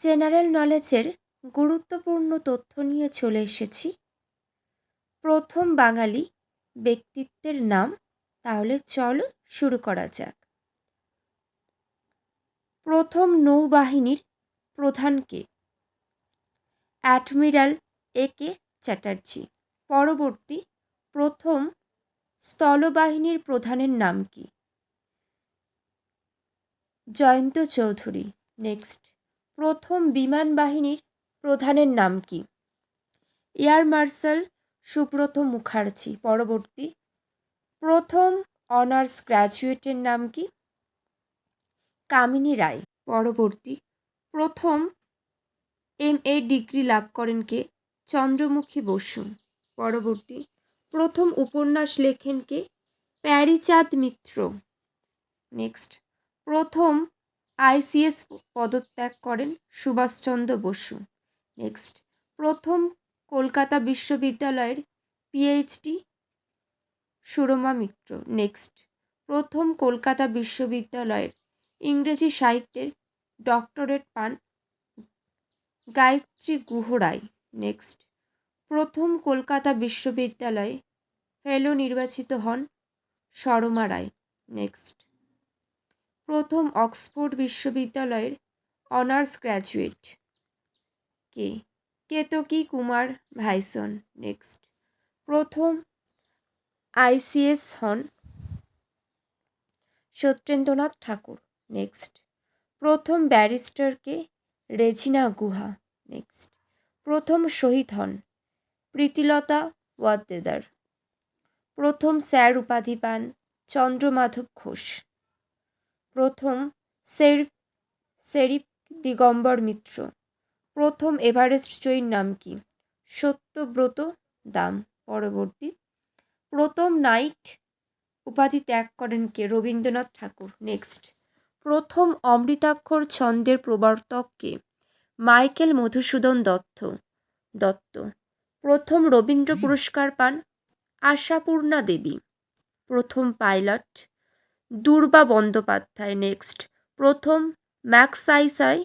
General নলেজের গুরুত্বপূর্ণ তথ্য নিয়ে চলে এসেছি। প্রথম বাঙালি ব্যক্তিত্বের নাম। তাহলে চলো শুরু করা যাক। প্রথম নৌবাহিনীর প্রধান কে? Admiral A.K. চ্যাটার্জি। পরবর্তী, প্রথম স্থলবাহিনীর প্রধানের নাম কি? জয়ন্ত চৌধুরী। নেক্সট, প্রথম বিমান বাহিনীর প্রধানের নাম কি? Air marshal Subrata Mukherjee. পরবর্তী, প্রথম অনার্স গ্র্যাজুয়েটের নাম কি? কামিনী রায়। পরবর্তী, প্রথম MA ডিগ্রি লাভ করেন কে? চন্দ্রমুখী বসু। পরবর্তী, প্রথম উপন্যাস লেখেন কে? প্যারীচাঁদ মিত্র। নেক্সট, প্রথম ICS পদত্যাগ করেন সুভাষচন্দ্র বসু। নেক্সট, প্রথম কলকাতা বিশ্ববিদ্যালয়ের PhD সুরমা মিত্র। নেক্সট, প্রথম কলকাতা বিশ্ববিদ্যালয়ের ইংরেজি সাহিত্যের ডক্টরেট পান গায়ত্রী গুহ রায়। নেক্সট, প্রথম কলকাতা বিশ্ববিদ্যালয়ে ফেলো নির্বাচিত হন সরমা রায়। নেক্সট, প্রথম অক্সফোর্ড বিশ্ববিদ্যালয়ের অনার্স গ্র্যাজুয়েট কে? কেতকী কুমার ভাইসন। নেক্সট, প্রথম ICS হন সত্যেন্দ্রনাথ ঠাকুর। নেক্সট, প্রথম ব্যারিস্টার কে? রেজিনা গুহা। নেক্সট, প্রথম শহীদ হন প্রীতিলতা ওয়াদ্দেদার। প্রথম স্যার উপাধি পান চন্দ্রমাধব ঘোষ। প্রথম শেরিফ দিগম্বর মিত্র। প্রথম এভারেস্ট জয়ীর নাম কি? সত্যব্রত দাম। পরবর্তী, প্রথম নাইট উপাধি ত্যাগ করেন কে? রবীন্দ্রনাথ ঠাকুর। নেক্সট, প্রথম অমৃতাক্ষর ছন্দের প্রবর্তক কে? মাইকেল মধুসূদন দত্ত। প্রথম রবীন্দ্র পুরস্কার পান আশাপূর্ণা দেবী। প্রথম পাইলট দূর্বা বন্দ্যোপাধ্যায়। নেক্সট, প্রথম ম্যাগসাইসাই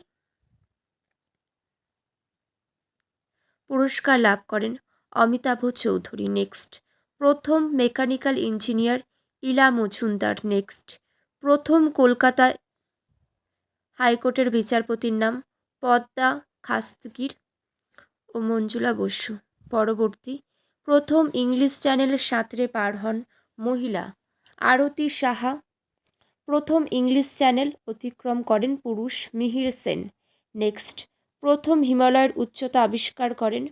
পুরস্কার লাভ করেন অমিতাভ চৌধুরী। নেক্সট, প্রথম মেকানিক্যাল ইঞ্জিনিয়ার ইলা মজুমদার। নেক্সট, প্রথম কলকাতা হাইকোর্টের বিচারপতির নাম পদ্মা খাস্তগির ও মঞ্জুলা বসু। পরবর্তী, প্রথম ইংলিশ চ্যানেল সাঁতরে পার হন মহিলা আরতি সাহা। প্রথম ইংলিশ চ্যানেল অতিক্রম করেন পুরুষ মিহির সেন। নেক্সট, প্রথম হিমালয়ের উচ্চতা আবিষ্কার করেন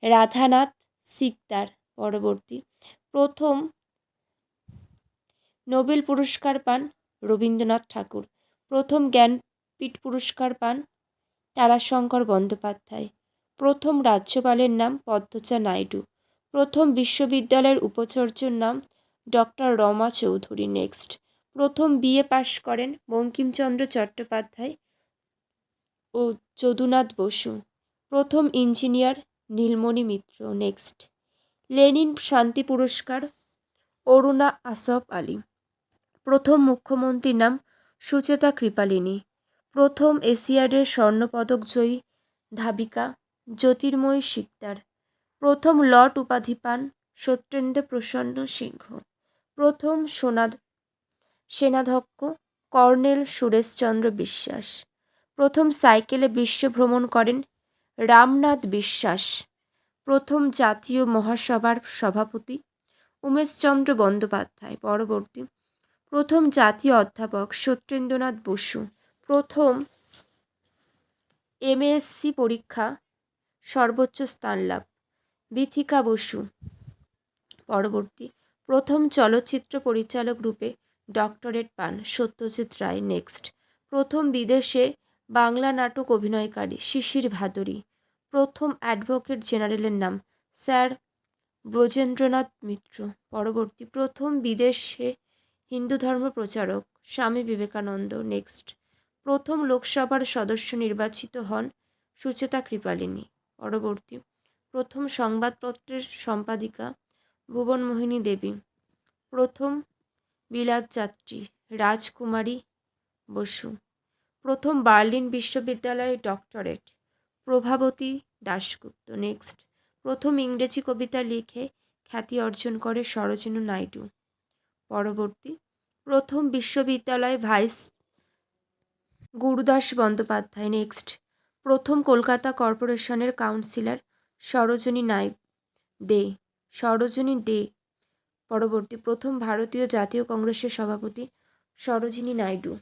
রাধানাথ সিকদার। পরবর্তী, প্রথম নোবেল পুরস্কার পান রবীন্দ্রনাথ ঠাকুর। প্রথম জ্ঞানপীঠ পুরস্কার পান তারাশঙ্কর বন্দ্যোপাধ্যায়। প্রথম রাজ্যপালের নাম পদ্মজা নাইডু। প্রথম বিশ্ববিদ্যালয়ের উপাচার্যর নাম ডক্টর রমা চৌধুরী। নেক্সট, প্রথম BA পাশ করেন বঙ্কিমচন্দ্র চট্টোপাধ্যায় ও যদুনাথ বসু। প্রথম ইঞ্জিনিয়ার নীলমণি মিত্র। নেক্সট, লেনিন শান্তি পুরস্কার অরুণা আসফ আলী। প্রথম মুখ্যমন্ত্রীর নাম সুচেতা কৃপালিনী। প্রথম এশিয়াডের স্বর্ণপদক জয়ী ধাবিকা জ্যোতির্ময়ী শিকদার। প্রথম লর্ড উপাধি পান সত্যেন্দ্র প্রসন্ন সিংহ। প্রথম সেনাধ্যক্ষ কর্নেল সুরেশচন্দ্র বিশ্বাস। প্রথম সাইকেলে বিশ্ব ভ্রমণ করেন রামনাথ বিশ্বাস। প্রথম জাতীয় মহাসভার সভাপতি উমেশচন্দ্র বন্দ্যোপাধ্যায়। পরবর্তী, প্রথম জাতীয় অধ্যাপক সত্যেন্দ্রনাথ বসু। প্রথম MASC পরীক্ষা সর্বোচ্চ স্থান লাভ বিথিকা বসু। পরবর্তী, প্রথম চলচ্চিত্র পরিচালক রূপে ডক্টরেট পান সত্যজিৎ রায়। নেক্সট, প্রথম বিদেশে বাংলা নাটক অভিনয়কারী শিশির ভাদুরী। প্রথম অ্যাডভোকেট জেনারেলের নাম স্যার ব্রজেন্দ্রনাথ মিত্র। পরবর্তী, প্রথম বিদেশে হিন্দু ধর্ম প্রচারক স্বামী বিবেকানন্দ। নেক্সট, প্রথম লোকসভার সদস্য নির্বাচিত হন সুচেতা কৃপালিনী। পরবর্তী, প্রথম সংবাদপত্রের সম্পাদিকা ভুবনমোহিনী দেবী। প্রথম বিলাতযাত্রী রাজকুমারী বসু। প্রথম বার্লিন বিশ্ববিদ্যালয়ে ডক্টরেট প্রভাবতী দাশগুপ্ত। নেক্সট, প্রথম ইংরেজি কবিতা লিখে খ্যাতি অর্জন করে সরোজিনী নাইডু। পরবর্তী, প্রথম বিশ্ববিদ্যালয় ভাইস গুরুদাস বন্দ্যোপাধ্যায়। নেক্সট, প্রথম কলকাতা কর্পোরেশনের কাউন্সিলর সরোজিনী দে। সরোজিনী দে। পরবর্তী, প্রথম ভারতীয় জাতীয় কংগ্রেসের সভাপতি সরোজিনী নাইডু।